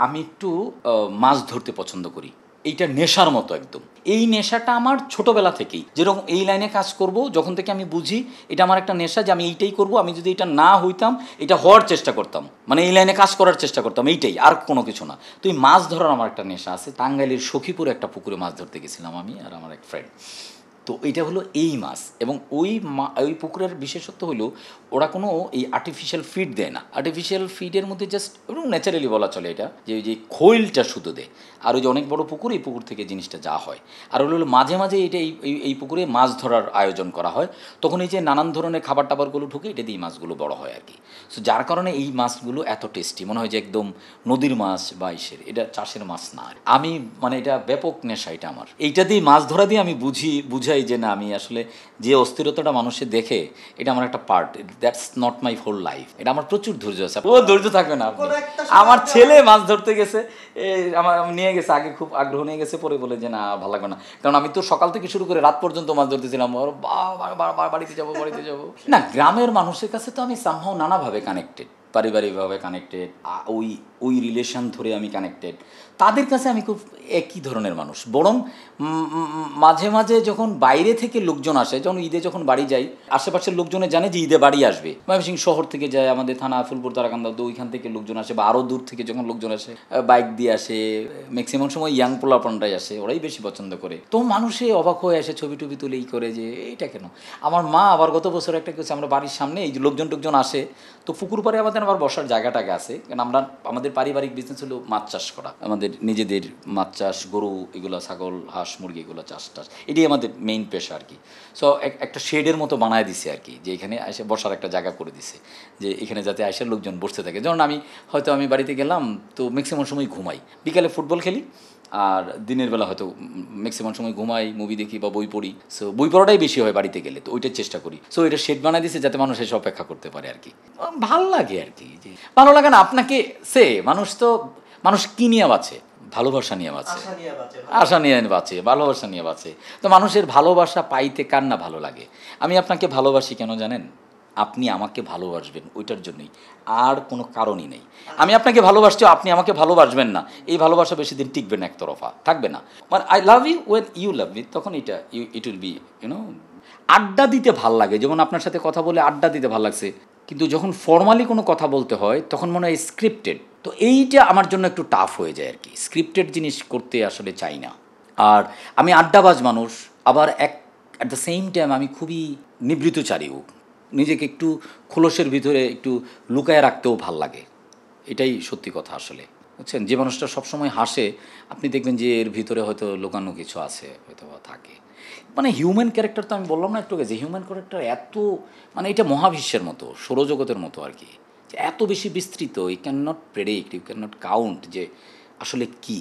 আমি একটু মাছ ধরতে পছন্দ করি। এইটা নেশার মতো একদম। এই নেশাটা আমার ছোটোবেলা থেকেই, যেরকম এই লাইনে কাজ করব যখন থেকে আমি বুঝি এটা আমার একটা নেশা, যে আমি এইটাই করব। আমি যদি এটা না হইতাম, এটা হওয়ার চেষ্টা করতাম, মানে এই লাইনে কাজ করার চেষ্টা করতাম, এইটাই, আর কোনো কিছু না। তো এই মাছ ধরার আমার একটা নেশা আছে। টাঙ্গাইলের সখীপুরে একটা পুকুরে মাছ ধরতে গেছিলাম আমি আর আমার এক ফ্রেন্ড। তো এটা হলো এই মাছ, এবং ওই পুকুরের বিশেষত্ব হলো ওরা কোনো এই আর্টিফিশিয়াল ফিড দেয় না। আর্টিফিশিয়াল ফিডের মধ্যে জাস্ট এবং ন্যাচারালি বলা চলে এটা, যে ওই যে খৈলটা শুধু দেয়। আর ওই যে অনেক বড় পুকুর, এই পুকুর থেকে জিনিসটা যা হয়। আর হলো মাঝে মাঝে এটা এই পুকুরে মাছ ধরার আয়োজন করা হয়, তখন এই যে নানান ধরনের খাবার টাবারগুলো ঢুকে, এটা দিয়ে মাছগুলো বড় হয় আর কি। সো যার কারণে এই মাছগুলো এত টেস্টি মনে হয় যে একদম নদীর মাছ বা ইসের, এটা চাষের মাছ না। আমি মানে এটা ব্যাপক নেশা এটা আমার। এইটা দিয়ে মাছ ধরা দিয়ে আমি বুঝাই যে না, আমি আসলে যে অস্থিরতাটা মানুষের দেখে, এটা আমার একটা part, that's not my whole life. এটা আমার প্রচুর ধৈর্য আছে। ও ধৈর্য থাকবে না আপনি। আমার ছেলে মাছ ধরতে গেছে, আমার নিয়ে গেছে, আগে খুব আগ্রহ নিয়ে গেছে, পরে বলে যে না ভালো লাগবে না, কারণ আমি তো সকাল থেকে শুরু করে রাত পর্যন্ত মাছ ধরতেছিলাম। বাড়িতে যাবো বাড়িতে যাবো। না, গ্রামের মানুষের কাছে তো আমি সামহাও নানাভাবে কানেক্টেড, পারিবারিকভাবে কানেক্টেড, ওই ওই রিলেশন ধরে আমি কানেক্টেড। তাদের কাছে আমি খুব একই ধরনের মানুষ। বরং মাঝে মাঝে যখন বাইরে থেকে লোকজন আসে, যখন ঈদে যখন বাড়ি যাই, আশেপাশের লোকজনে জানে যে ঈদে বাড়ি আসবে, ময়মনসিংহ শহর থেকে যায়, আমাদের থানা ফুলপুর তারাকান্দা, তো ওইখান থেকে লোকজন আসে, বা আরও দূর থেকে যখন লোকজন আসে, বাইক দিয়ে আসে, ম্যাক্সিমাম সময় ইয়াং পোলাপানটাই আসে, ওরাই বেশি পছন্দ করে। তো মানুষে অবাক হয়ে আসে, ছবি টবি তুলেই করে যে এটা কেন। আমার মা আবার গত বছর একটা কিছু, আমরা বাড়ির সামনে এই যে লোকজন টোকজন আসে, তো পুকুর পাড়ে আমাদের আবার বসার জায়গাটাকে আছে, কারণ আমাদের পারিবারিক বিজনেস হলো মাছ চাষ করা, আমাদের নিজেদের মাছ চাষ, গরু এগুলো, ছাগল, হাঁস, মুরগি এগুলো চাষ টাস, এটাই আমাদের মেইন পেশা আর কি। সো একটা শেডের মতো বানায় দিছে আর কি, যে এখানে এসে বসার একটা জায়গা করে দিছে, যে এখানে যাতে এসে লোকজন বসতে থাকে। যেমন আমি বাড়িতে গেলাম, তো ম্যাক্সিমাম সময় ঘুমাই, বিকালে ফুটবল খেলি, আর দিনের বেলা হয়তো ম্যাক্সিমাম সময় ঘুমাই, মুভি দেখি বা বই পড়ি। সো বই পড়াটাই বেশি হয় বাড়িতে গেলে, তো ওইটার চেষ্টা করি। সো এটা শেড বানায় দিছে যাতে মানুষ এসে অপেক্ষা করতে পারে আর কি। ভাল লাগে আর কি। যে ভালো লাগে না আপনাকে, মানুষ কি নিয়ে বাঁচে? ভালোবাসা নিয়ে বাঁচে, আশা নিয়ে বাঁচে, ভালোবাসা নিয়ে বাঁচে। তো মানুষের ভালোবাসা পাইতে কার না ভালো লাগে? আমি আপনাকে ভালোবাসি কেন জানেন? আপনি আমাকে ভালোবাসবেন ওইটার জন্যই, আর কোনো কারণই নেই। আমি আপনাকে ভালোবাসছি, আপনি আমাকে ভালোবাসবেন না, এই ভালোবাসা বেশি দিন টিকবে না, একতরফা থাকবে না। মানে I love you when you love me, তখন ইট উইল বি আড্ডা দিতে ভাল লাগে, যেমন আপনার সাথে কথা বলে আড্ডা দিতে ভাল লাগছে। কিন্তু যখন ফর্মালি কোনো কথা বলতে হয়, তখন মনে হয় স্ক্রিপ্টেড। তো এইটা আমার জন্য একটু টাফ হয়ে যায় আর কি, স্ক্রিপ্টেড জিনিস করতে আসলে চাই না। আর আমি আড্ডাবাজ মানুষ, আবার অ্যাট দ্য সেম টাইম আমি খুবই নিবৃতচারীও, নিজেকে একটু খোলসের ভিতরে একটু লুকায় রাখতেও ভাল লাগে। এটাই সত্যি কথা আসলে, বুঝছেন? যে মানুষটা সবসময় হাসে, আপনি দেখবেন যে এর ভিতরে হয়তো লুকানো কিছু আছে, হয়তো বা থাকে। মানে হিউম্যান ক্যারেক্টার, তো আমি বললাম না একটু আগে যে হিউম্যান ক্যারেক্টার এত, মানে এটা মহাবিশ্বের মতো, সৌরজগতের মতো আর কি, এত বেশি বিস্তৃত, you can not predict, you can not count যে আসলে কী।